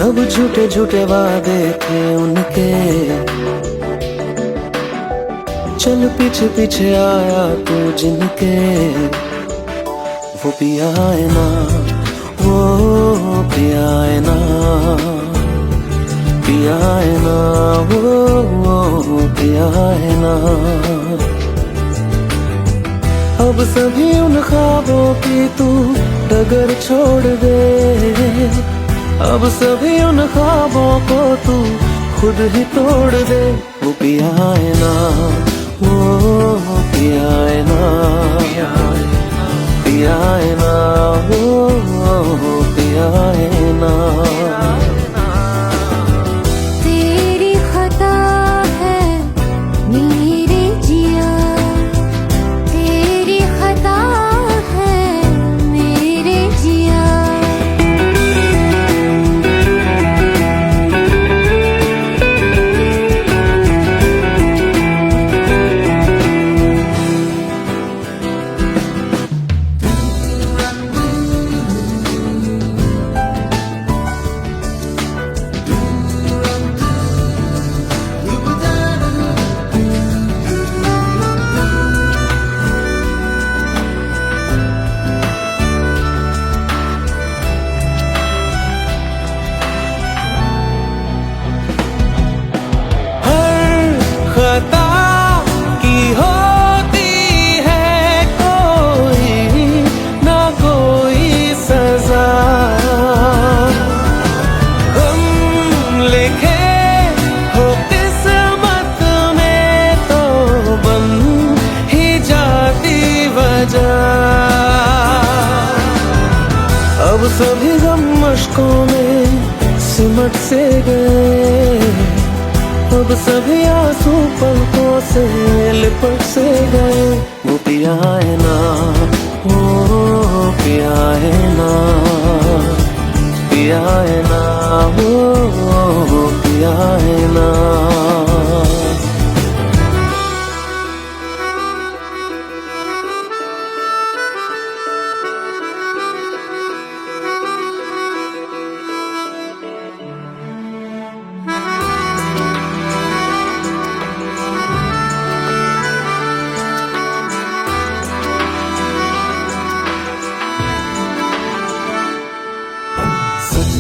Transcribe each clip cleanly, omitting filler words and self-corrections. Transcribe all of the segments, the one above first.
सब झूठे झूठे वादे थे उनके, चल पीछे पीछे आया तू जिनके। वो पिया है ना, वो पिया है ना, पिया है ना, वो पिया है ना। अब सभी उन ख्वाबों की तू डगर छोड़ दे, अब सभी उन ख्वाबों को तू खुद ही तोड़ दे। वो पिया है ना, वो पिया है ना, पिया है ना, वो पिया है ना। तेरी खता है मेरे जिया, तेरी खता है मेरे जिया। खता की होती है कोई ना कोई सजा, हम लिखे हो किस्मत में तो बन ही जाती वजह। अब सभी गम मशकों में सिमट से गए, अब सभी आंसू पलकों से लिपट से गए। वो पिया है ना, वो पिया है ना, पिया है ना, वो पिया है ना।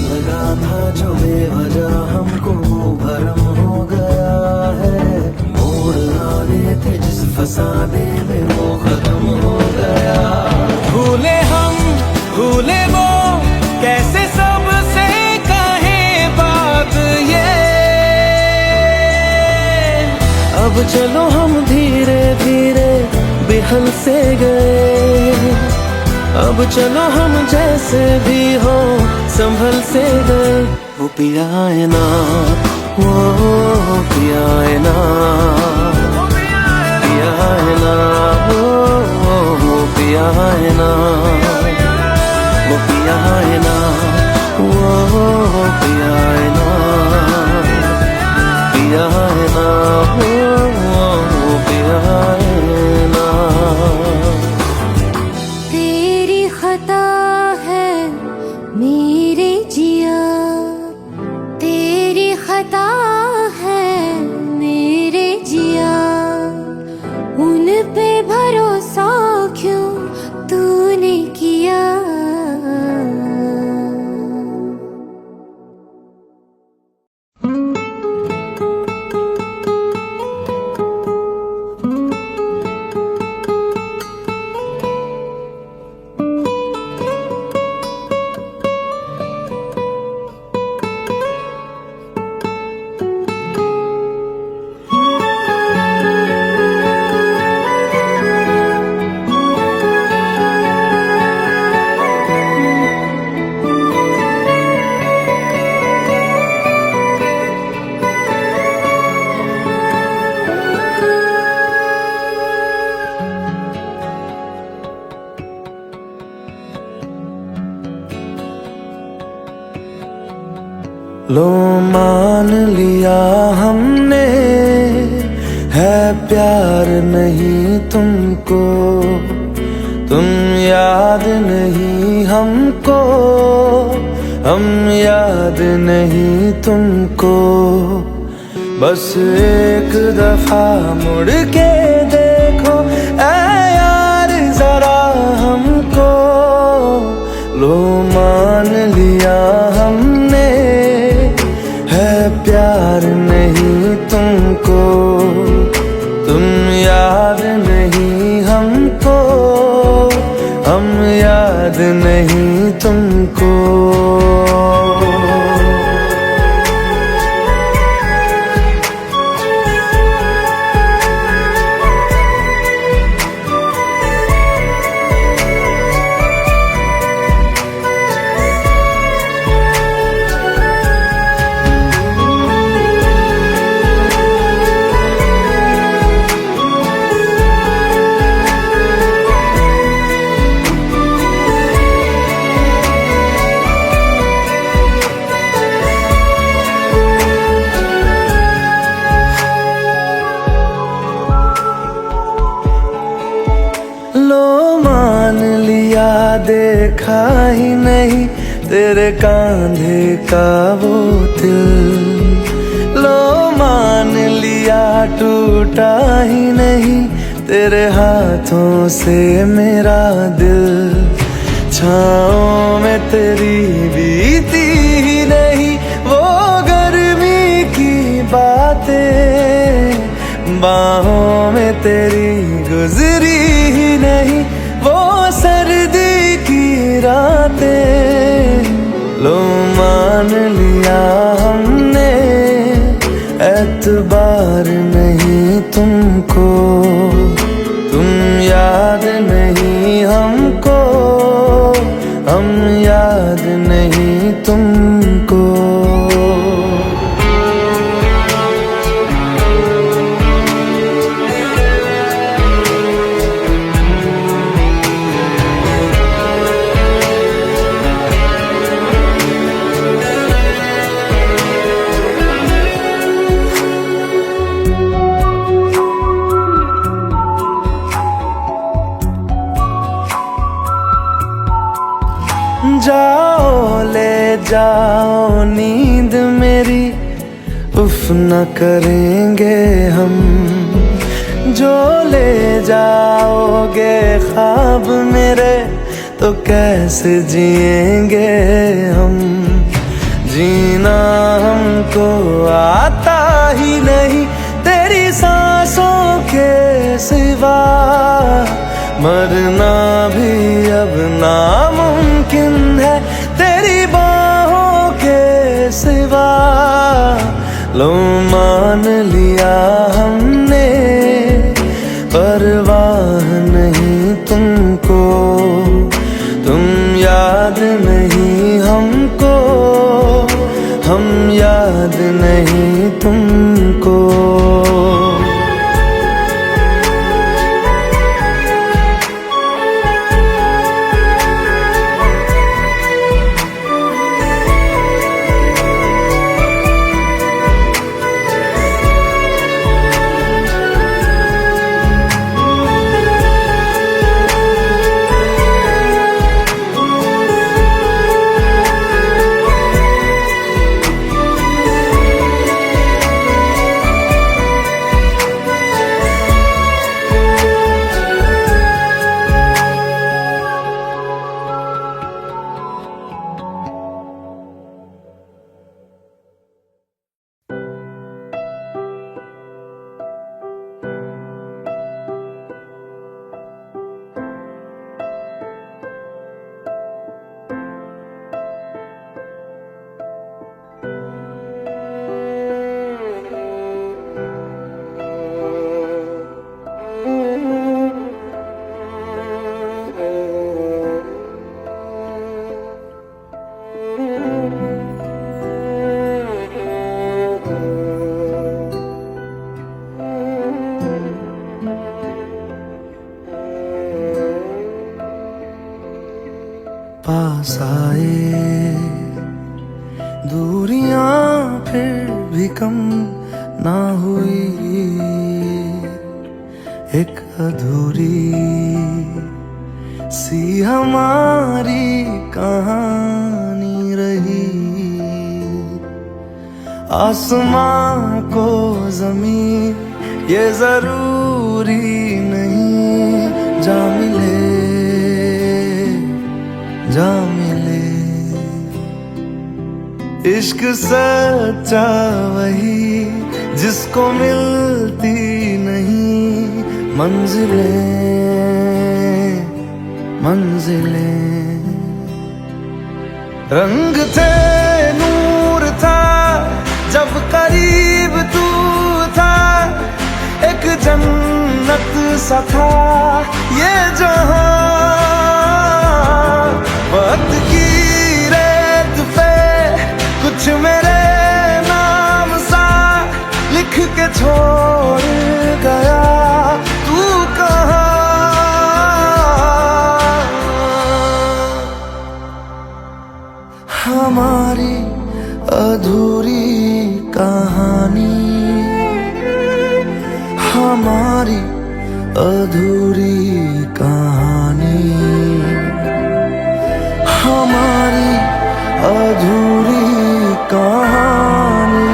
लगा था जो बेवजह हमको वो भरम हो गया है, मोड़ आने थे जिस फसाने में वो खत्म हो गया। भूले हम भूले वो कैसे सबसे कहे बात ये, अब चलो हम धीरे धीरे बिहल से गए, अब चलो हम जैसे भी हो संभल से गए। वो पिया है ना, वो पिया है ना, पिया है ना, वो पिया है ना, वो पिया है ना, वो पिया है ना, पिया है ना, वो पिया है ना। तेरी खता है मेरे जिया, तेरी खता है मेरे जिया। उन पे भरोसा क्यों तूने किया। लो मान लिया हमने है प्यार नहीं तुमको, तुम याद नहीं हमको, हम याद नहीं तुमको, बस एक दफा मुड़ के देखो ऐ यार जरा हमको। लो मान लिया हमने है प्यार नहीं तुमको, तुम याद नहीं हमको, हम याद नहीं तुमको। लो मान लिया देखा ही नहीं तेरे कांधे का वो दिल, लो मान लिया टूटा ही नहीं तेरे हाथों से मेरा दिल। छाँव में तेरी बीती ही नहीं वो गर्मी की बातें, बाहों में तेरी गुजरी ही नहीं वो सर्दी की रातें। लो मान लिया हमने एतबार नहीं तुमको, तुम याद नहीं हमको, हम याद नहीं तुमको। जाओ ले जाओ नींद मेरी, उफ न करेंगे हम, जो ले जाओगे ख्वाब मेरे तो कैसे जिएंगे हम। जीना हमको आता ही नहीं तेरी सांसों के सिवा, मरना भी अब नामुमकिन है तेरी बाहों के सिवा। लो मान लिया हमने परवाह नहीं तुमको, तुम याद नहीं हमको, हम याद नहीं तुमको। पास आए दूरियां फिर भी कम ना हुई, एक अधूरी सी हमारी कहानी रही। आसमां को जमीन ये जरूरी नहीं, जा मिले जा मिले। इश्क सच्चा वही जिसको मिलती नहीं मंजिलें मंजिलें। रंग थे नूर था जब करीब तू था, एक जन्नत सा था ये जहां। वक्त की रेत पे कुछ मेरे नाम सा लिख के छोड़ गया तू कहाँ। हमारी अधूरी कहानी, हमारी अधूरी कहानी, हमारी अधूरी कहानी,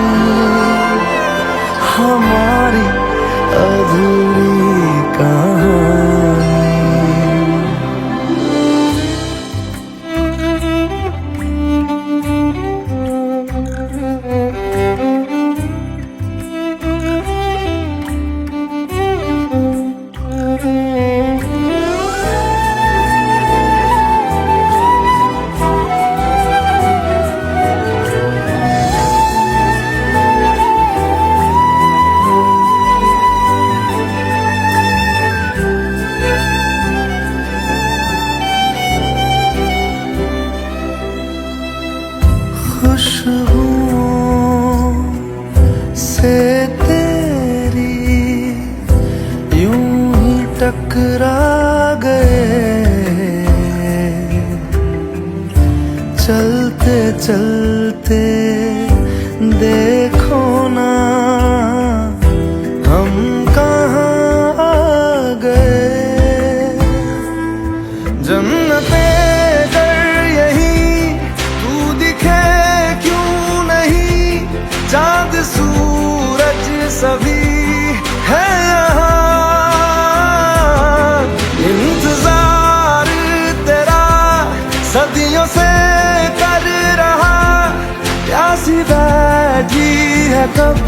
हमारी अधूरी कहानी। खुशबुओं से तेरी यूं ही टकरा गए, चलते चलते देखो ना हम कहाँ आ गए। जन्नते चाँद सूरज सभी है यहाँ, इंतजार तेरा सदियों से कर रहा, प्यासी बैठी है कब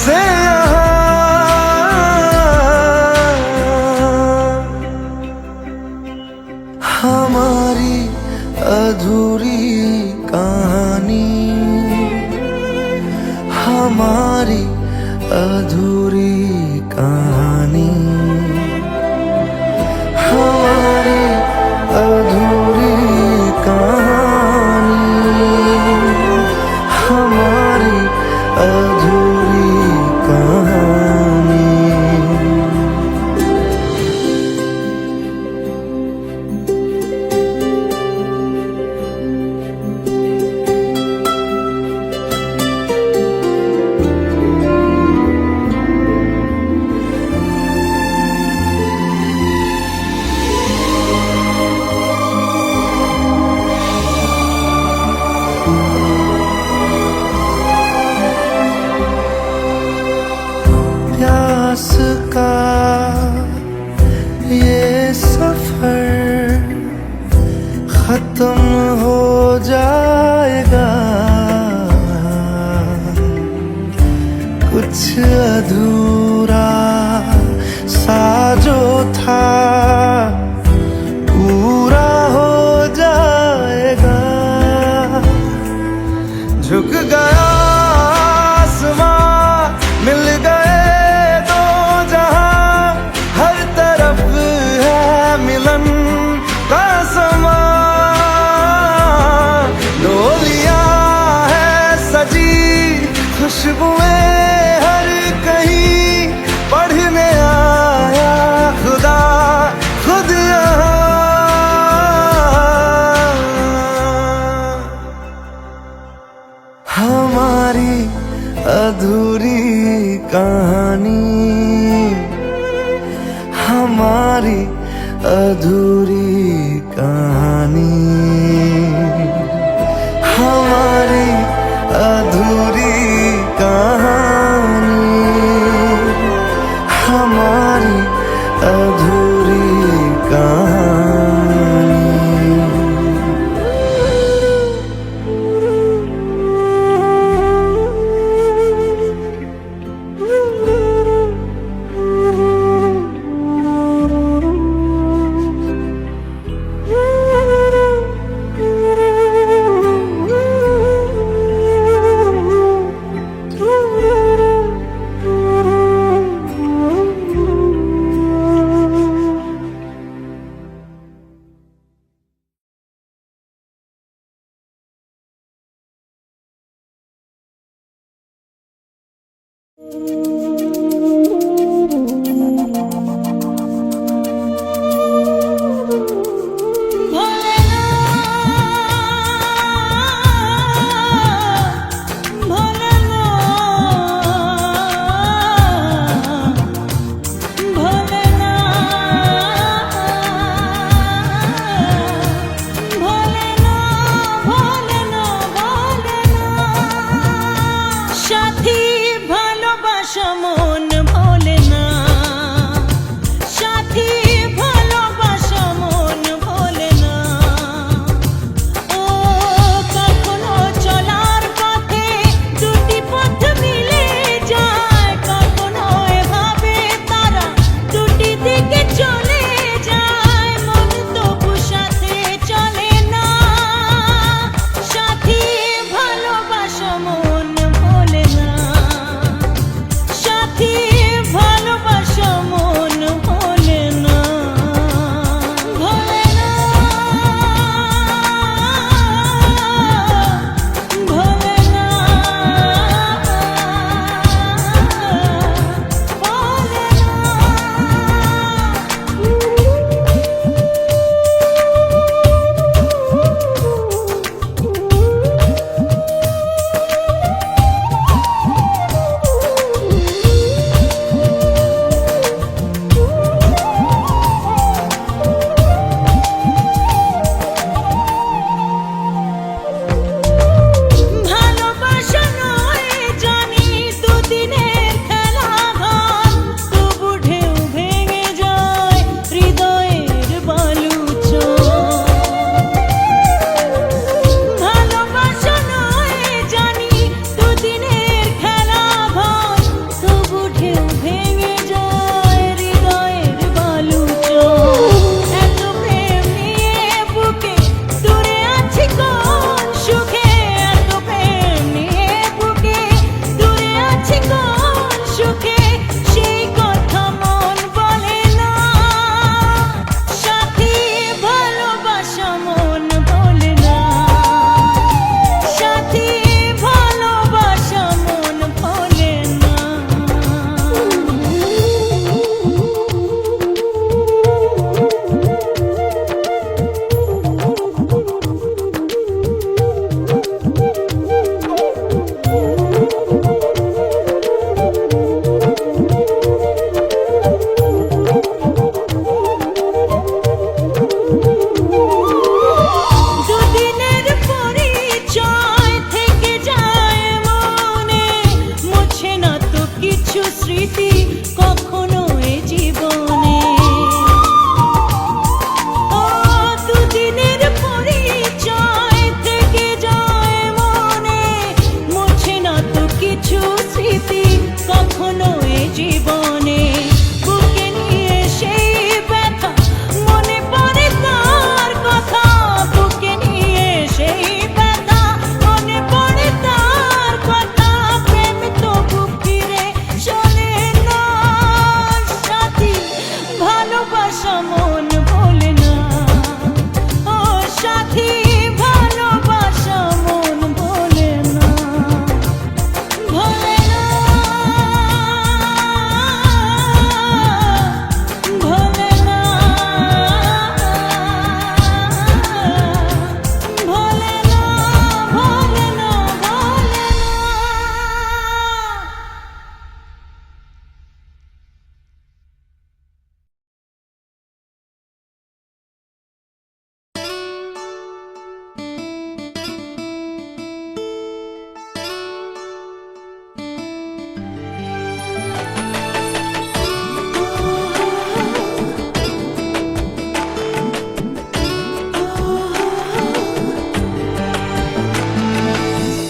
से यहाँ। हमारी अधूरी कहानी, हमारी अधूरी कहानी, हमारी अधूरी कहानी, हमारी अधूरी कहानी। प्यास का ये सफर खत्म हो जाएगा, कुछ अधूरा सा जो था पूरा हो जाएगा। झुक गया आसमां मिल गए दो जहां, हर तरफ है मिलन का समा। डोलियां है सजी खुशबुएं हर कहीं, पढ़ने आया खुदा खुद यहाँ। हमारी अधूरी कहानी, हमारी अधूरी कहानी, हमारी अधूरी সাথী ভালোবাসা মন ভোলে না, সাথী ভালোবাসা মন ভোলে না। ও কখনো চলার পথে দুটি পথ মিলে যায়, কখনো এভাবে তারা দুটি দিকে চলে যায়, মন তবু সাথে চলে না। সাথী ভালোবাসা মন ভোলে না, সাথী ভালোবাসা মন ভোলে না, ভোলে না, ভোলে না, ভালোবাসা নয় জানি দুদিনের খেলা ঘর, তবু ঢেউ ভেঙে যায় হৃদয়ের বালুচর। ভালোবাসা নয় জানি দুদিনের খেলা ঘর, তবু ঢেউ ভেঙে যায় হৃদয়ের বালুচর। এত প্রেম নিয়ে বুকে দূরে আছি কোন সুখে, এত প্রেম নিয়ে বুকে দূরে আছি কোন সুখে, সেই কথা মন বলে না। সাথী ভালোবাসা মন বলে না, সাথী ভালোবাসা মন বলে না। দুদিনের পরিচয় থেকে যায় মনে, মুছে না তো কিছু স্মৃতি কখনো এ জীবনে। ও দুদিনের পরিচয় থেকে যায় মনে, মুছে না তো কিছু স্মৃতি কখনো এ জীবনে। বুকে নিয়ে সেই ব্যথা মনে পড়ে তার কথা, বুকে নিয়ে সেই ব্যথা মনে পড়ে তার কথা, প্রেম তবু ফিরে চলে না। সাথী ভালোবাসা মন ভোলে না, ও সাথী ভালোবাসা মন ভোলে না, ভোলে না, ভোলে না, ভোলে না, ভোলে না, ভোলে না।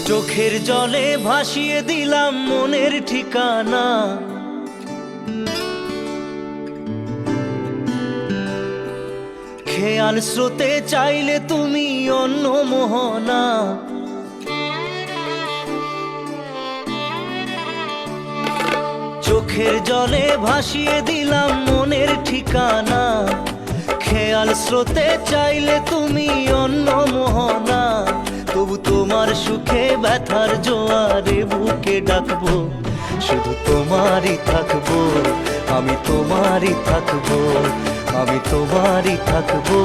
চোখের জলে ভাসিয়ে দিলাম মনের ঠিকানা, খেয়াল স্রোতে চাইলে তুমি অন্য মোহনা। চোখের জলে ভাসিয়ে দিলাম মনের ঠিকানা, খেয়াল স্রোতে চাইলে তুমি অন্য মোহনা। তবু তোমার সুখে ব্যথার জোয়ারে বুকে ডাকবো, শুধু তোমারই থাকবো, আমি তোমারই থাকবো, আমি তোমারই থাকবো,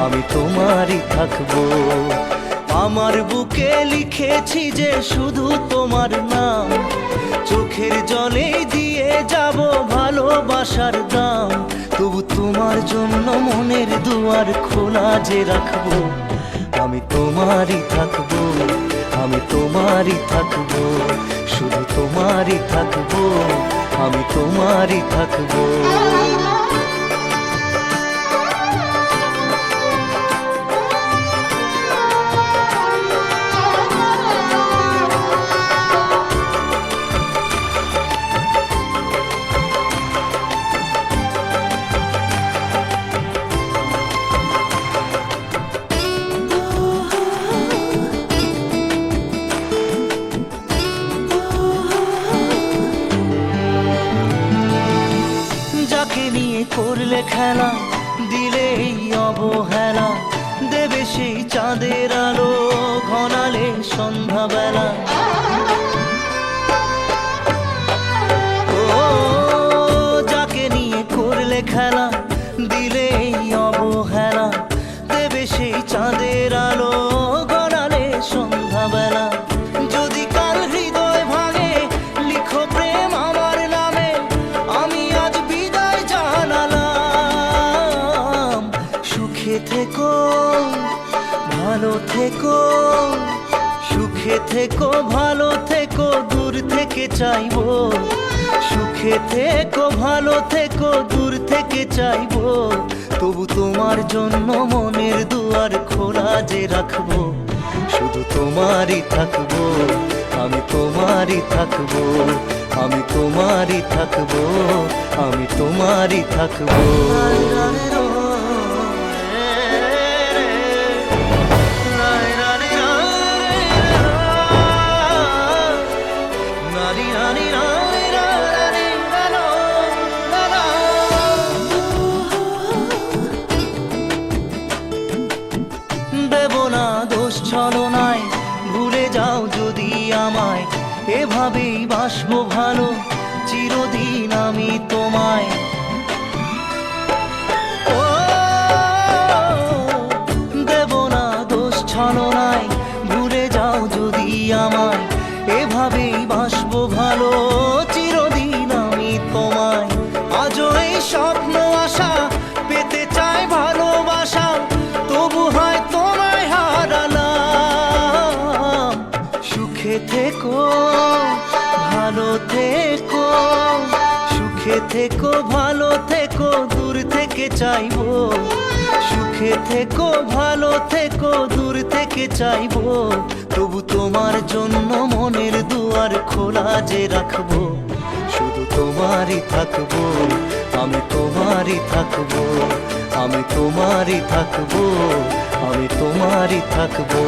আমি তোমারই থাকবো। আমার বুকে লিখেছি যে শুধু তোমার নাম, চোখের জলে দিয়ে যাব ভালোবাসার দাম। তবু তোমার জন্য মনের দুয়ার খোলা যে রাখবো, আমি তোমারই থাকবো, আমি তোমারই থাকবো, শুধু তোমারই থাকবো, আমি তোমারই থাকবো। যাকে নিয়ে করলে খেলা, দিলে এই অবহেলা, দেবে সেই চাঁদের আলো ঘনালে সন্ধ্যাবেলা। ও যাকে নিয়ে করলে খেলা, দিলে এই অবহেলা, দেবে সেই চাঁদের আলো ঘনালে সন্ধ্যাবেলা। যদি কাল হৃদয় ভাঙে, লিখো প্রেম আমার নামে, আমি আজ বিদায় জানালাম। সুখে থেকো, ভালো থেকো, সুখে থেকো, ভালো থেকো, দূর থেকে চাইবো। সুখে থেকো, ভালো থেকো, দূর থেকে চাইবো। তবু তোমার জন্য মনের দুয়ার খোলা যে রাখবো, শুধু তোমারই থাকবো, আমি তোমারই থাকবো, আমি তোমারই থাকবো, আমি তোমারই থাকবো। দেব না দোষ ছলনায়, ভুলে যাও যদি আমায়, এভাবেই বাসবো ভালো চিরদিন আমি তোমায়। ও দেব না দোষ ছলনায়, ভুলে যাও যদি আমায়, এভাবেই বাসবো ভালো চিরদিন আমি তোমায়। আজও এই স্বপ্ন আশা, পেতে চাই ভালোবাসা, তবু হয় তোমায় হারালাম। সুখে থেকো, ভালো থেকো, সুখে থেকো, ভালো থেকো, দূর থেকে চাইবো। সুখে থেকো, ভালো থেকো, দূর থেকে চাইবো। তবু তোমার জন্য মনের দুয়ার খোলা যে রাখবো, শুধু তোমারই থাকবো, আমি তোমারই থাকবো, আমি তোমারই থাকবো, আমি তোমারই থাকবো।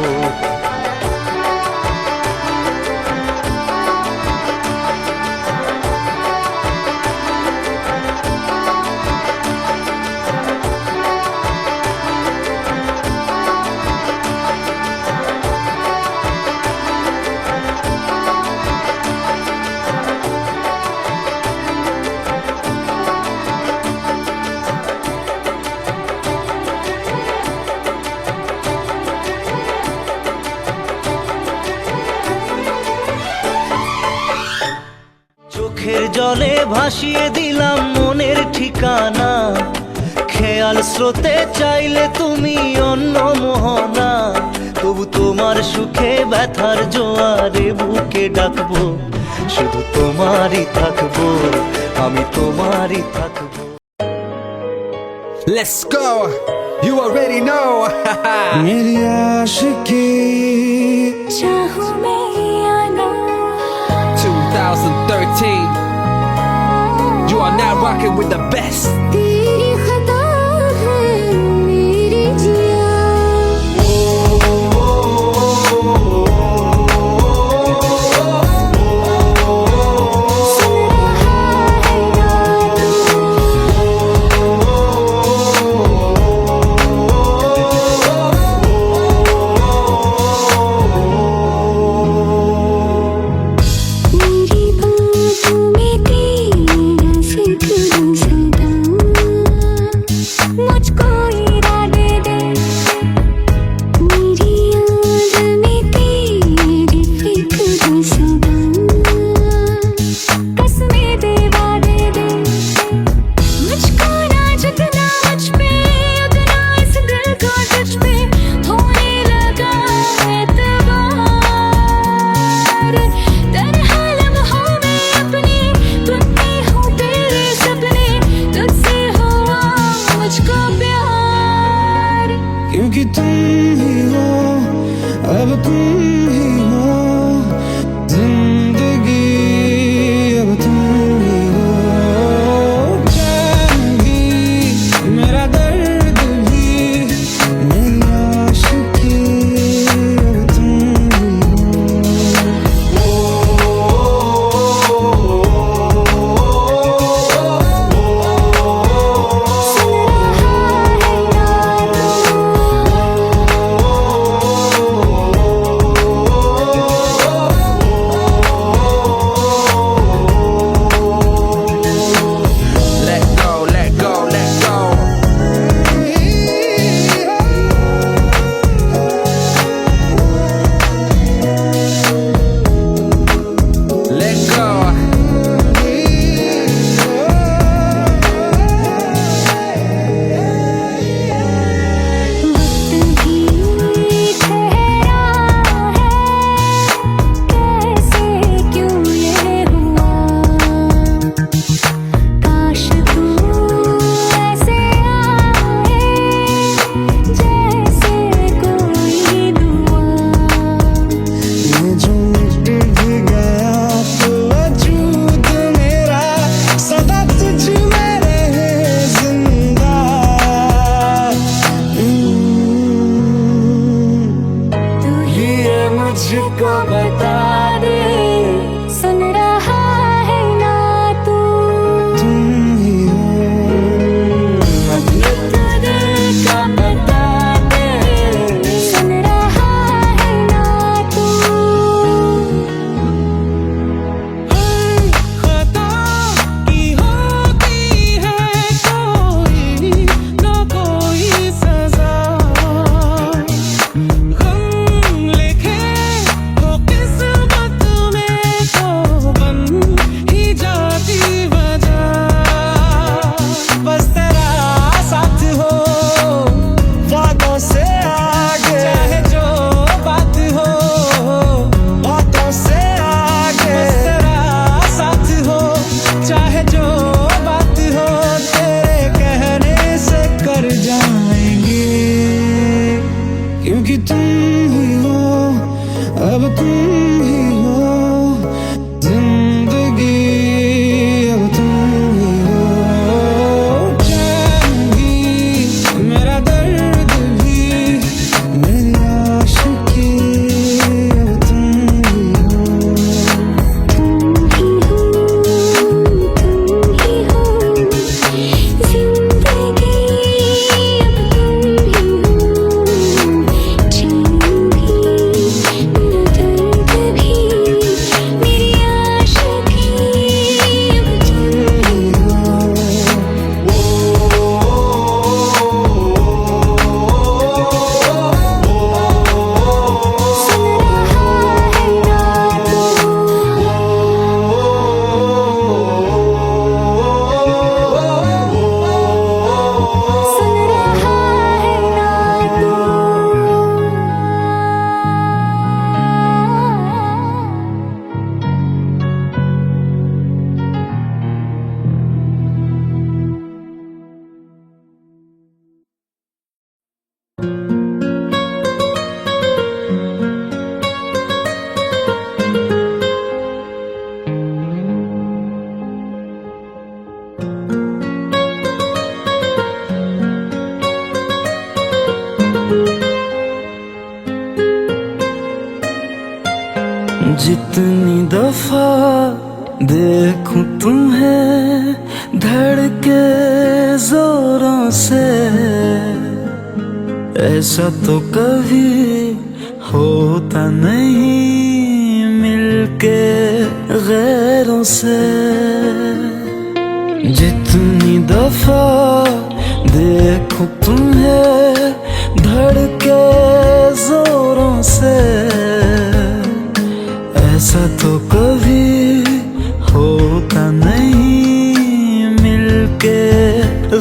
চোখের জলে ভাসিয়ে দিলাম মনের ঠিকানা, খেয়াল স্রোতে চাইলে তুমি অন্য মোহনা। তবু তোমার সুখে ব্যথার জোয়ারে বুকে ডাকবো, শুধু তোমারই থাকবো, আমি তোমারই থাকবো। Let's go, you already know. मेरी आशिकी चाहूं मैं या ना, 2013, you are now rocking with the best. तेरी खता है मेरी जिया। सुन रहा है ना तू? मेरी बात Let go. मुझको बता दे, सुन रहा है ना तू? तुम ही हो ये तो दिल का बता दे, सुन रहा है ना तू? खता की होती है कोई ना कोई सजा, गम लिखे हो किस्मत में तो बन ही जाती वजह। बस तेरा साथ हो वादों से आगे, चाहे जो बात हो बातों से आगे। बस तेरा साथ हो, चाहे जो बात हो, तेरे कहने से कर जाएंगे, क्योंकि तुम ही हो, अब तुम ही हो जिंदगी, अब तुम ही हो। चैन भी मेरा दर्द भी मेरी आशिकी, अब तुम ही हो। तुम ही हो जिंदगी, अब तुम ही हो। चैन भी मेरा दर्द भी मेरी आशिकी, अब तुम ही सुन रहा है ना तू? सुन रहा है ना तू? जितनी दफा देखूं तुम्हें धड़के जोरों से, ऐसा तो कभी होता नहीं मिलके गैरों से। जितनी दफा देखूं तुम्हें धड़के जोरों से, ऐसा तो कभी होता नहीं मिलके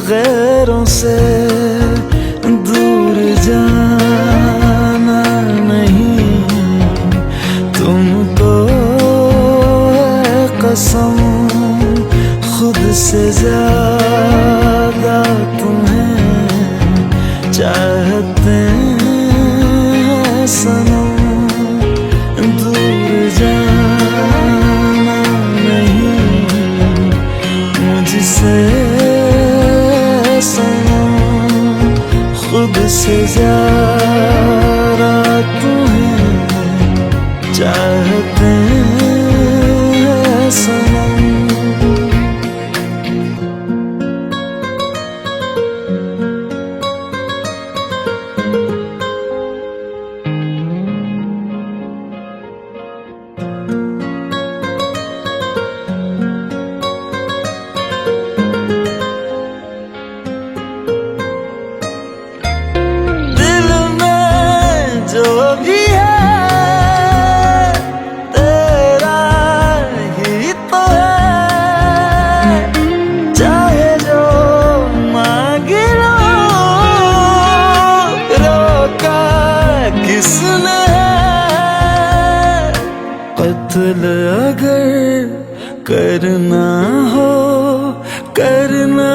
गैरों से। दूर जाना नहीं तुमको है कसम, खुद से ज्यादा तुम्हें चाहते हैं सनम। दूर जाना नहीं मुझसे सनम, खुद से ज्यादा तुम्हें चाहते हैं सनम। दिल दिल अगर करना हो करना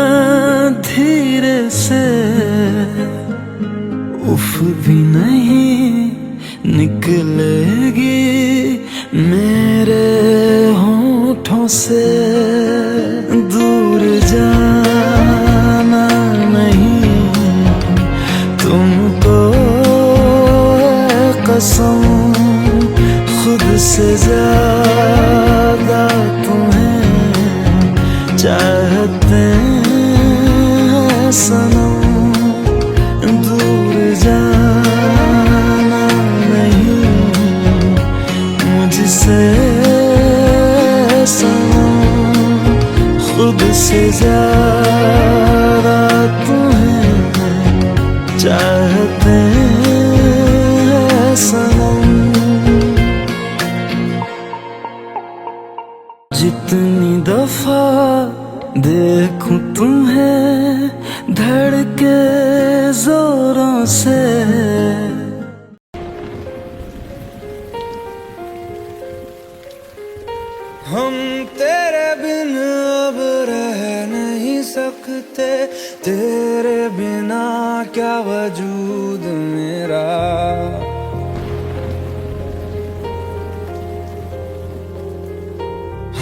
धीरे से, उफ भी नहीं निकलेगी मेरे होठों से। दूर जाना नहीं तुमको है कसम, खुद से ज्यादा तुम्हें चाहते हैं सनम। दूर जाना नहीं मुझसे सनम, खुद से ज्यादा तुम्हें चाहते हैं सनम। जितनी दफा देखूं तुम्हें धड़के जोरों से, हम तेरे बिन अब रह नहीं सकते, तेरे बिना क्या वजूद मेरा।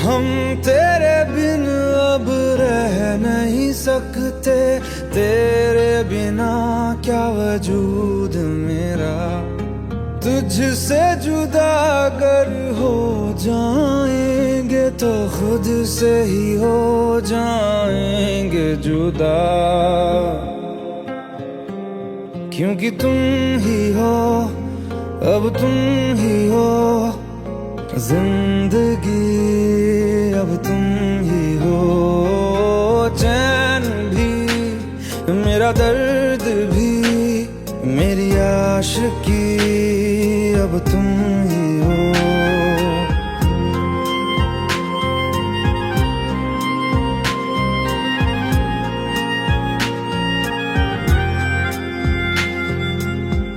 हम तेरे बिन अब रह नहीं सकते, तेरे बिना क्या वजूद मेरा। तुझसे जुदा अगर हो जाएंगे तो खुद से ही हो जाएंगे जुदा, क्योंकि तुम ही हो अब तुम ही हो जिंदगी, अब तुम ही हो चैन भी मेरा दर्द भी मेरी आशिकी, अब तुम ही हो।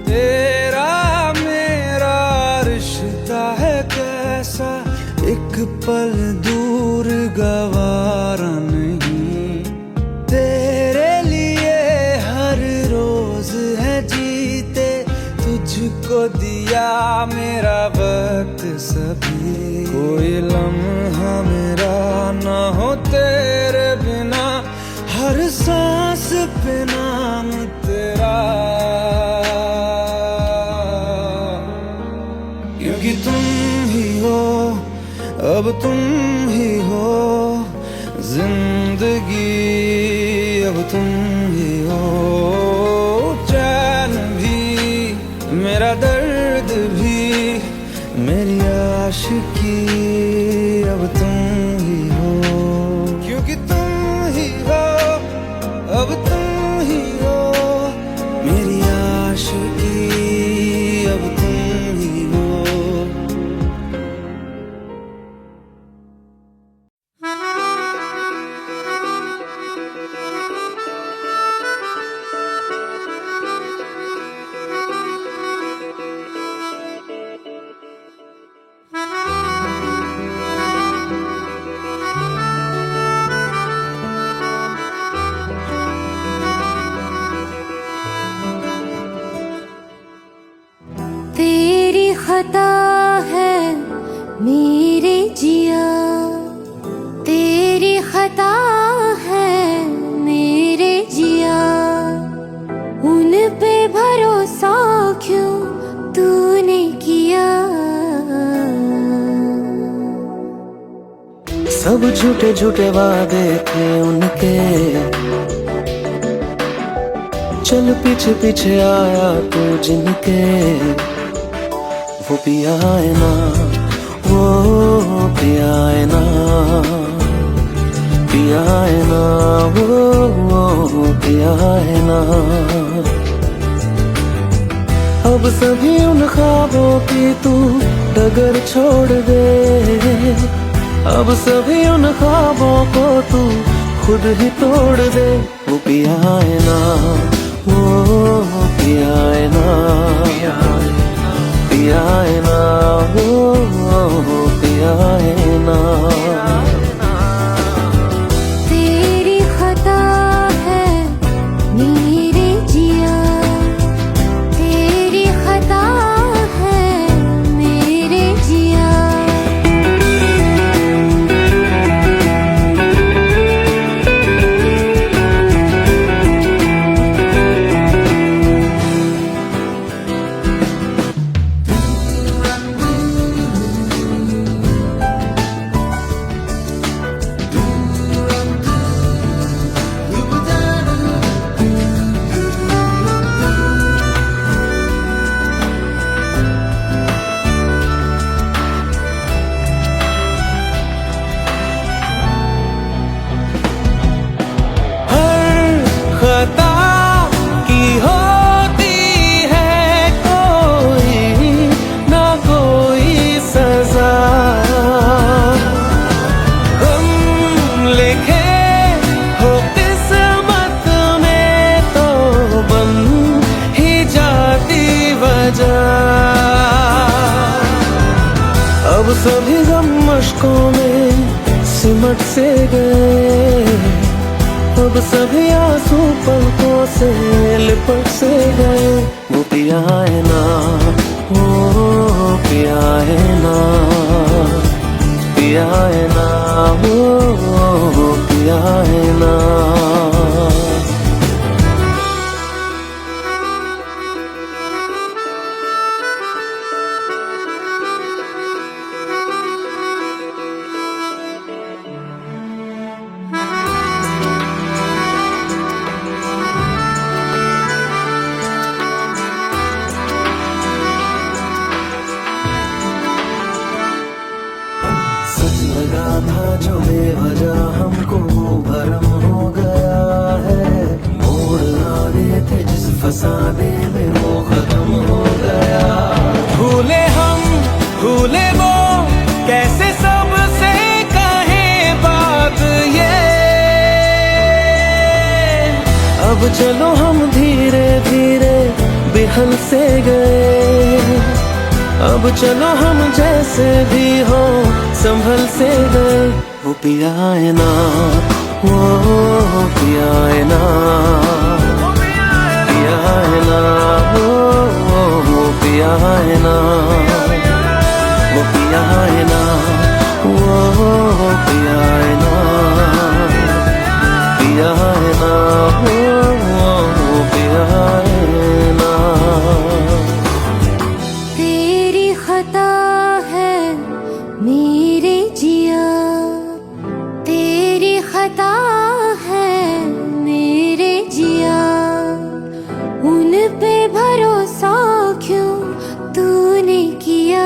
तेरा मेरा रिश्ता है कैसा, एक पल दूर गवारा नहीं। तेरे लिए हर रोज है जीते, तुझको दिया मेरा वक्त सभी। कोई लम्हा मेरा ना हो तेरे बिना, हर सांस पे नाम तेरा, क्योंकि तुम ही हो अब तुम ही हो जिंदगी, अब तुम ही हो चैन भी मेरा दर्द भी मेरी आशिकी, अब तुम ही हो, क्योंकि तुम ही हो अब तुम ही हो मेरी आशिकी, अब तुम ही हो। तेरी खता है मेरे जिया, तेरी खता है मेरे जिया, उन पे भरोसा क्यों तूने किया। सब झूठे झूठे वादे थे उनके, चल पीछे पीछे आया तू जिनके। वो पिया है ना, वो पिया है ना, पिया है ना, वो पिया है ना। अब सभी उन ख्वाबों की तू डगर छोड़ दे, अब सभी उन ख्वाबों को तू खुद ही तोड़ दे। वो पिया है ना, वो पिया है ना, पिया है ना, वो पिया पिया है ना। तेरी खता है मेरे जिया, तेरी खता है मेरे जिया। खता की होती है कोई ना कोई सजा, हम लिखे हो किस्मत में तो बन ही जाती वजह। अब सभी गम मुश्कों में सिमट से गए, अब सभी आंसू पलकों से लिपट से गए। वो पिया है ना, वो पिया है ना, पिया है ना, वो पिया है ना। सच लगा था जो बेवजह हमको भरम हो गया है। मोड़ आने थे जिस फसाने में वो खत्म हो गया। भूले हम भूले वो कैसे सबसे कहे बात ये। अब चलो हम धीरे धीरे बिहल से गए, अब चलो हम जैसे भी हो संभल से गए। वो पिया है ना, वो पिया है ना, पिया है ना, वो पिया है ना, वो पिया है ना, वो पिया है ना, पिया है ना, वो पिया है ना। तेरी खता है मेरे जिया, तेरी खता है मेरे जिया। उन पे भरोसा क्यों तूने किया।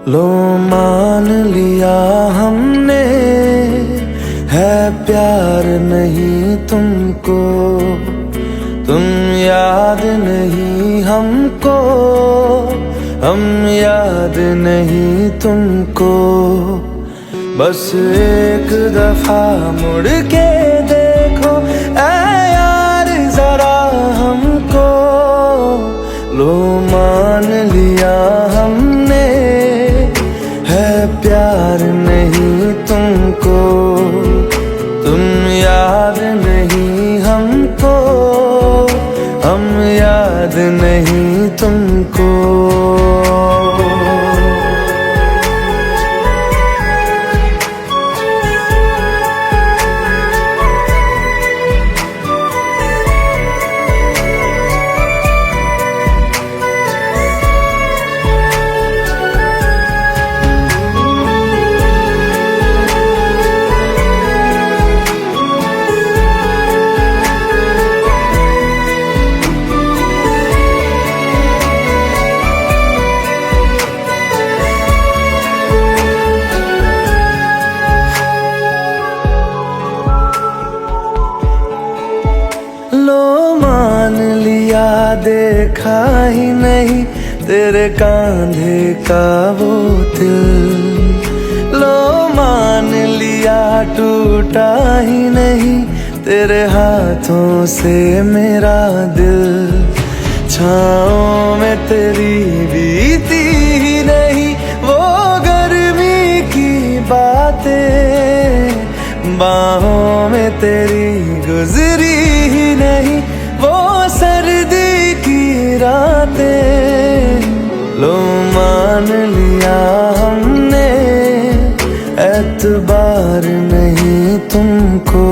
लो मान लिया हमने है प्यार नहीं तुमको, तुम याद नहीं हमको, हम याद नहीं तुमको। बस एक दफा मुड़ के देखो ऐ यार जरा हमको। लो मान लिया हमने है प्यार नहीं तुमको, तुम याद नहीं हमको, हम याद नहीं तुमको। देखा ही नहीं तेरे कांधे का वो दिल। लो मान लिया टूटा ही नहीं तेरे हाथों से मेरा दिल। छाँव में तेरी बीती ही नहीं वो गर्मी की बातें, बाहों में तेरी गुजरी ही नहीं वो सर्दी की रातें। लो मान लिया हमने एतबार नहीं तुमको,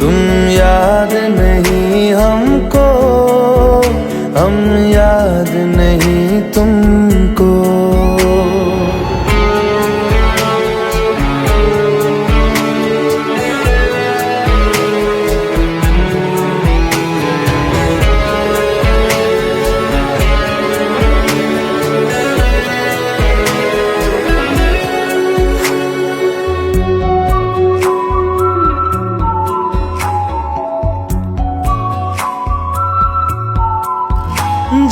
तुम याद नहीं हमको, हम याद नहीं तुमको।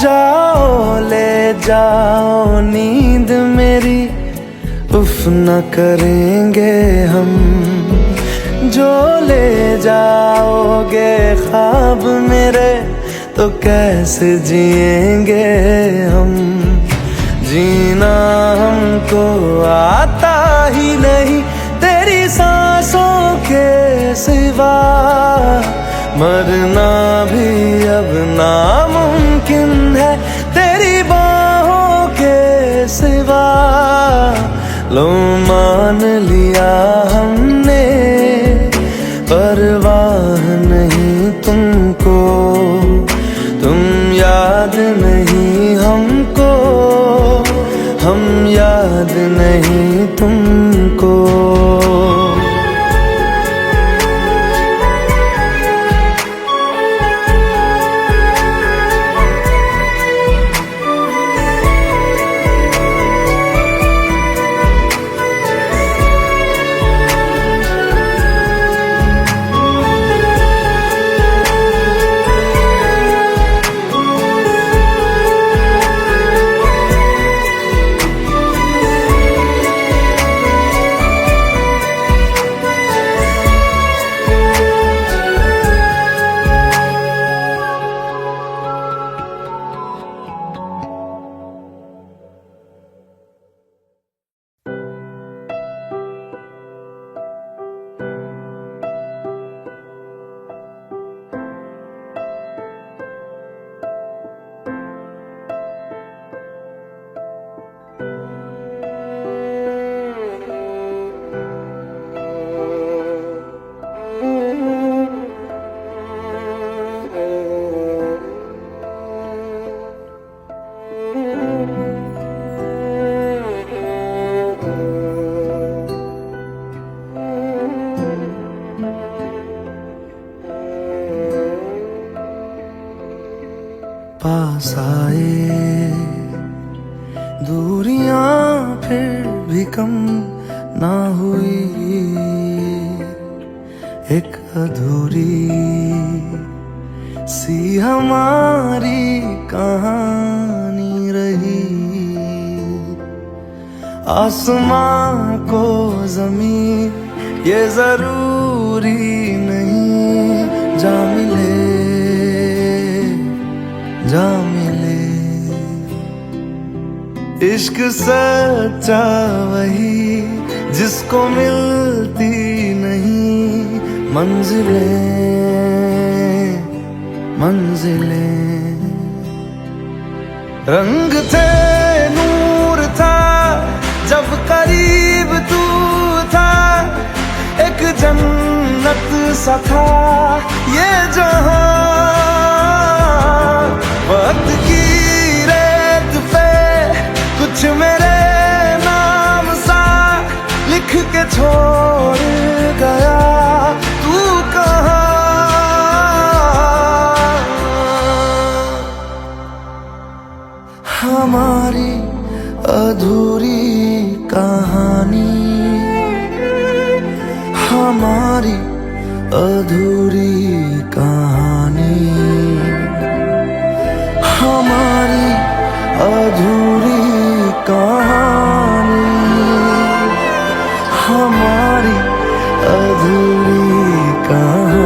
जाओ ले जाओ नींद मेरी, उफ न करेंगे हम। जो ले जाओगे ख्वाब मेरे तो कैसे जिएंगे हम। जीना हमको आता ही नहीं तेरी सांसों के सिवा, मरना भी अब नामुमकिन है तेरी बाहों के सिवा। लो मान लिया हमने परवाह नहीं तुमको, तुम याद नहीं हमको, हम याद नहीं तुमको। पास आए दूरियां फिर भी कम ना हुई, एक अधूरी सी हमारी कहानी रही। आसमां को ज़मीन ये जरूरी नहीं, जा मिले जा मिले। इश्क सच्चा वही जिसको मिलती नहीं मंजिलें मंजिलें। रंग थे नूर था जब करीब तू था, एक जन्नत सा था ये जहां। वक्त की रेत पे कुछ मेरे नाम सा लिख के छोड़ गया तू कहाँ। हमारी अधूरी कहानी, हमारी अधूरी कहानी। अधूरी कहानी, हमारी अधूरी कहानी।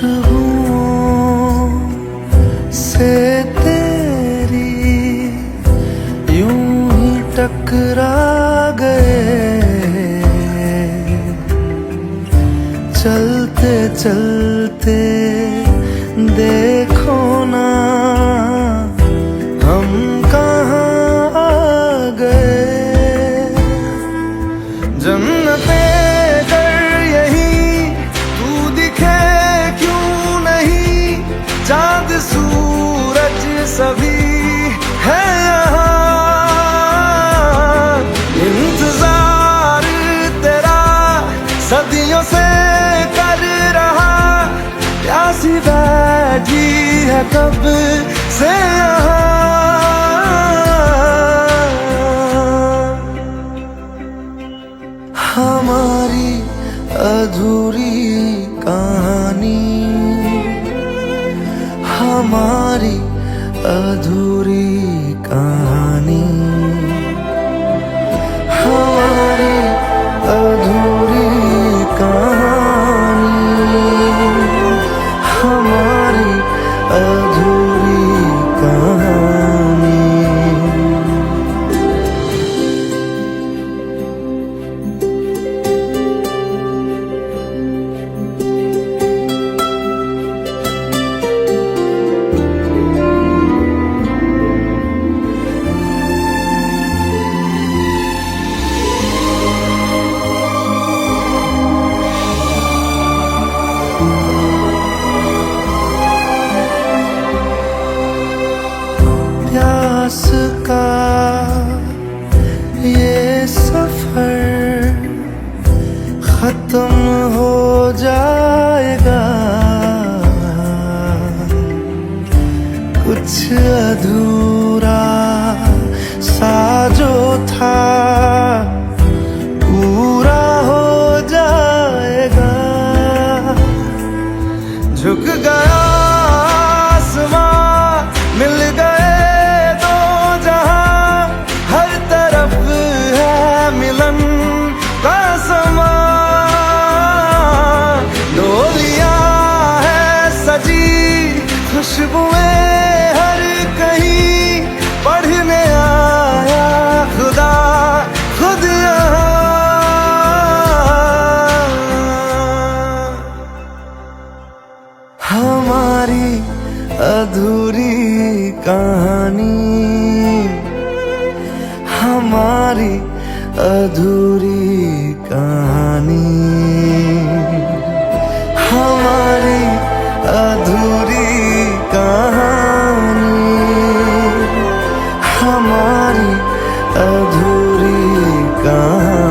खुशबुओं से तेरी यूं ही टकरा गए, चलते चलते देखो ना हम कहाँ आ गए। जन्नते चांद सूरज सभी है यहाँ, इंतजार तेरा सदियों से कर रहा, प्यासी बैठी है कब से यहाँ। हमारी अधूरी कहानी, हमारी अधूरी कहानी, हमारी अधूरी कहानी, हमारी अधूरी कहानी। प्यास का ये सफर खत्म हो जाएगा, कुछ अधूरा सा जो था पूरा हो जाएगा। झुक गया आसमां, मिल गए दो जहां, हर तरफ है मिलन का समा। डोलियां है सजी, खुशबुएं हर कहीं, पढ़ने आया खुदा खुद यहाँ। हमारी अधूरी कहानी, हमारी अधूरी कहानी, हमारी अधूरी कहानी, हमारी अधूरी कहानी।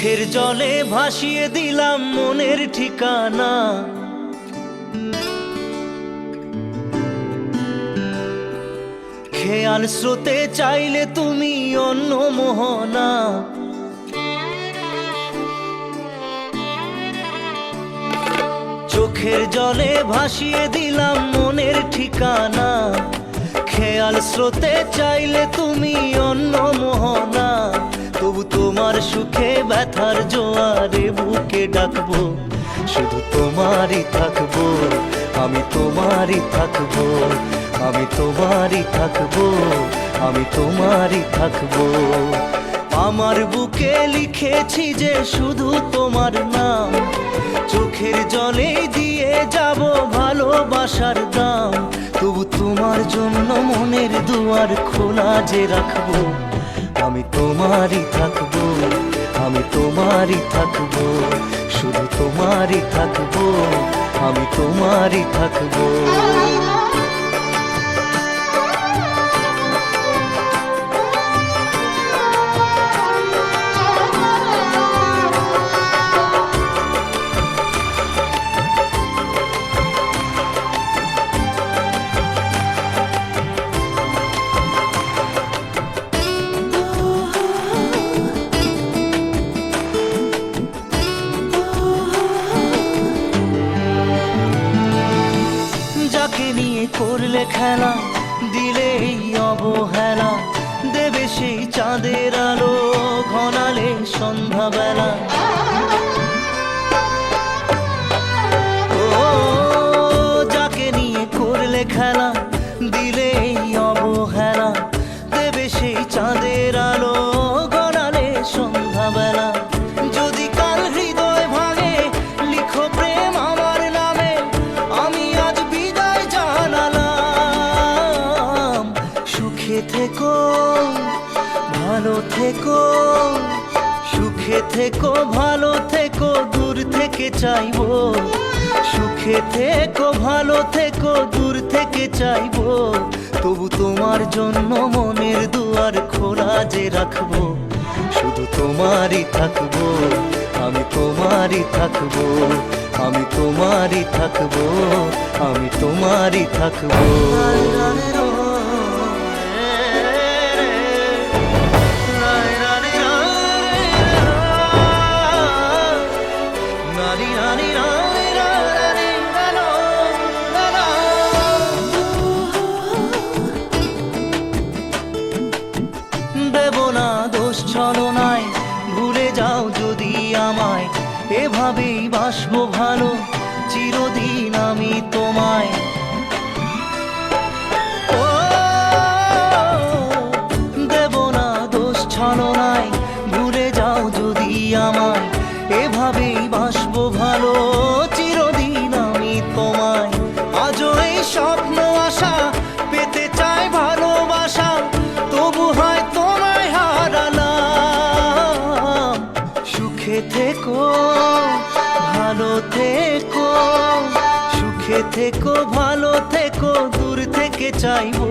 চোখের জলে ভাসিয়ে দিলাম মনের ঠিকানা। খেয়াল স্রোতে চাইলে তুমি অন্য মোহনা। চোখের জলে ভাসিয়ে দিলাম মনের ঠিকানা। খেয়াল স্রোতে চাইলে তুমি অন্য মোহনা। তবু তোমার সুখে ব্যথার জোয়ারে বুকে ডাকবো, শুধু তোমারই থাকবো, আমি তোমারই থাকবো, আমি তোমারই থাকবো, আমি তোমারই থাকবো। আমার বুকে লিখেছি যে শুধু তোমার নাম, চোখের জলে দিয়ে যাব ভালোবাসার দাম। তবু তোমার জন্য মনের দুয়ার খোলা যে রাখবো, আমি তোমারই থাকবো, আমি তোমারই থাকবো, শুধু তোমারই থাকবো, আমি তোমারই থাকবো। যাকে নিয়ে করলে খেলা, দিলে এই অবহেলা, দেবে সেই চাঁদের আলো ঘনালে সন্ধ্যাবেলা। ও যাকে নিয়ে করলে খেলা, দিলে এই অবহেলা, দেবে সেই চাঁদের আলো ঘনালে সন্ধ্যাবেলা। যদি কাল হৃদয় ভাঙে লিখো প্রেম আমার নামে, আমি আজ বিদায় জানালাম। সুখে থেকো, ভালো থেকো, সুখে থেকো, ভালো থেকো, দূর থেকে চাইবো। সুখে থেকো, ভালো থেকো, দূর থেকে চাইবো। তবু তোমার জন্য মনের দুয়ার খোলা যে রাখবো, শুধু তোমারই থাকবো, আমি তোমারই থাকবো, আমি তোমারই থাকবো, আমি তোমারই থাকবো। দেব না দোষ ছলনায়, ভুলে যাও যদি আমায়, এভাবেই বাসবো ভালো চিরদিন আমি তোমায়। ও দেব না দোষ ছলনায়, ভুলে যাও যদি আমায়, এভাবেই বাসবো ভালো চিরদিন আমি তোমায়। আজও এই স্বপ্ন আশা পেতে চাই ভালোবাসা, তবু হয় তোমায় হারালাম। সুখে থেকো, ভালো থেকো, সুখে থেকো, ভালো থেকো, দূর থেকে চাইবো।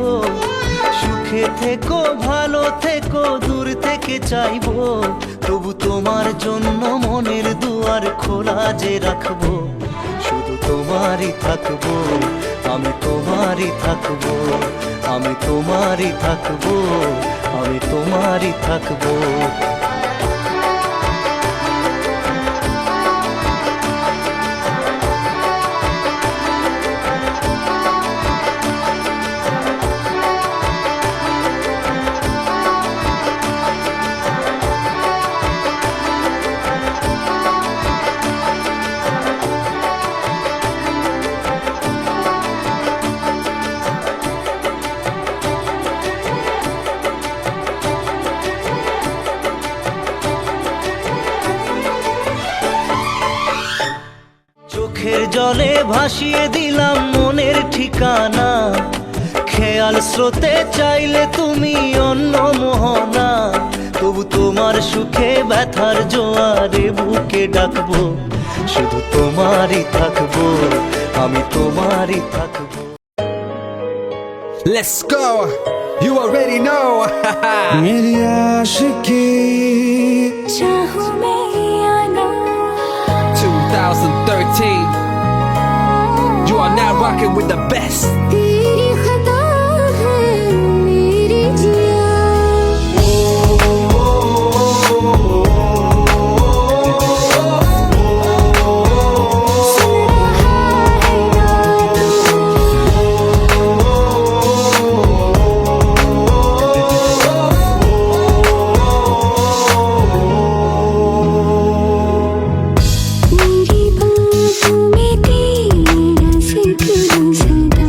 সুখে থেকো, ভালো থেকো, দূর থেকে চাইবো। তবু তোমার জন্য মনের দুয়ার খোলা যে রাখবো, শুধু তোমারই থাকবো, আমি তোমারই থাকবো, আমি তোমারই থাকবো, আমি তোমারই থাকবো। চোখের জলে ভাসিয়ে দিলাম মনের ঠিকানা। খেয়াল স্রোতে চাইলে তুমি অন্য মোহনা। তবু তোমার সুখে ব্যথার জোয়ারে বুকে ডাকবো, শুধু তোমারই থাকবো, আমি তোমারই থাকবো। Let's go. You already know. मेरी आशिकी चाहूं मैं 13. You are now rocking with the best. तेरी खता है मेरी जिया सुन रहा है ना मेरी बातों में तेरा जिक्र सदा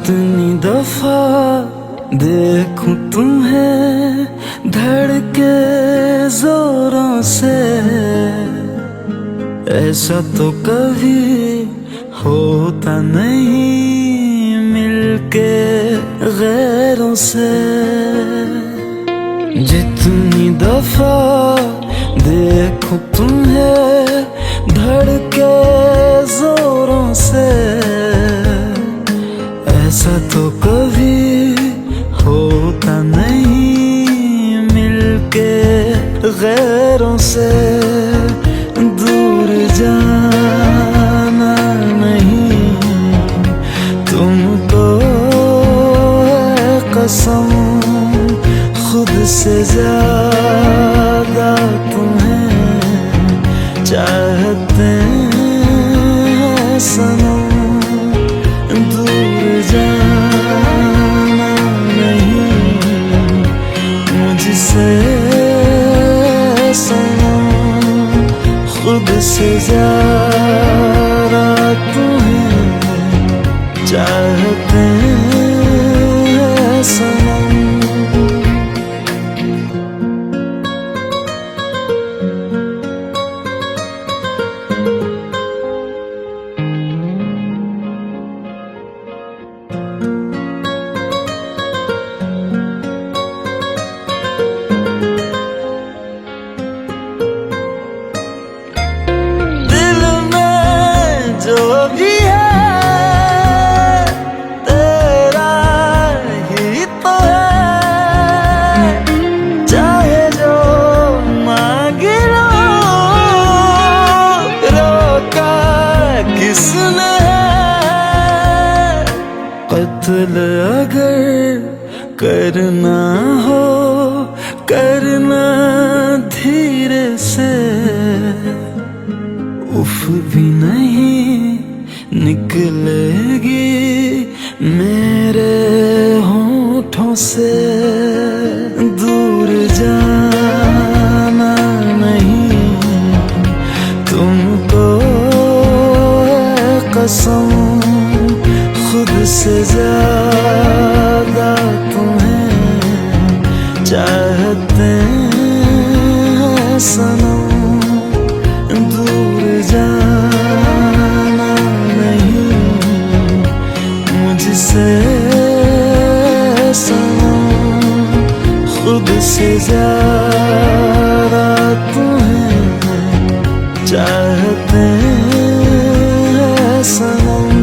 जितनी दफा देखूं तुम्हें धड़के जोरों से, ऐसा तो कभी होता नहीं मिलके गैरों से। जितनी दफा देखूं तुम्हें धड़के जोरों से, ऐसा तो कभी होता नहीं मिलके गैरों से। दूर जाना नहीं तुमको है कसम, खुद से ज्यादा तुम्हें चाहते हैं सनम। दूर जाना नहीं मुझसे सनम, खुद से ज्यादा तुम्हें चाहते हैं सनम। जो भी है तेरा ही तो है, चाहे जो मांग लो, रोका किसने है। कत्ल अगर करना हो करना धीरे से, उफ भी नहीं निकलेगी मेरे होठों से। दूर जाना नहीं तुमको है कसम, खुद से ज्यादा तुम्हें चाहते हैं सनम। दूर जाना नहीं मुझसे सनम, खुद से ज्यादा तुम्हें चाहते हैं सनम।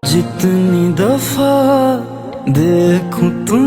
जितनी दफा देखूं तुम